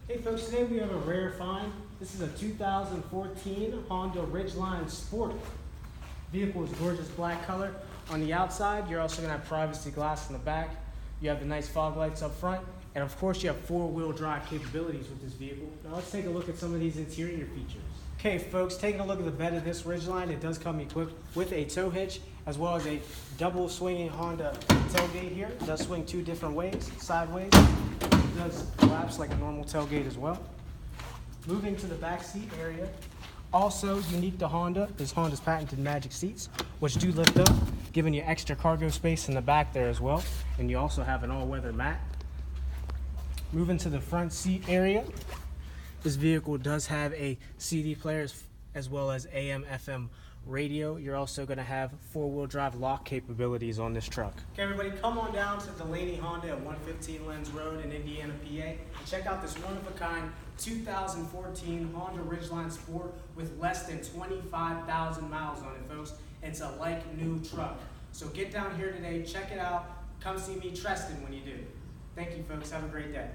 Hey folks, today we have a rare find. This is a 2014 Honda Ridgeline Sport. Vehicle is gorgeous black color. On the outside, you're also going to have privacy glass in the back. You have the nice fog lights up front. And of course, you have four-wheel drive capabilities with this vehicle. Now let's take a look at some of these interior features. Okay folks, taking a look at the bed of this Ridgeline, it does come equipped with a tow hitch as well as a double swinging Honda tailgate here. It does swing two different ways, sideways. It does collapse like a normal tailgate as well. Moving to the back seat area. Also unique to Honda is Honda's patented magic seats, which do lift up, giving you extra cargo space in the back there as well. And you also have an all-weather mat. Moving to the front seat area. This vehicle does have a CD player as well as AM/FM radio. You're also going to have four-wheel drive lock capabilities on this truck. Okay, everybody, come on down to Delaney Honda at 115 Lenz Road in Indiana, PA, and check out this one-of-a-kind 2014 Honda Ridgeline Sport with less than 25,000 miles on it, folks. It's a like-new truck. So get down here today, check it out, come see me, Treston, when you do. Thank you, folks. Have a great day.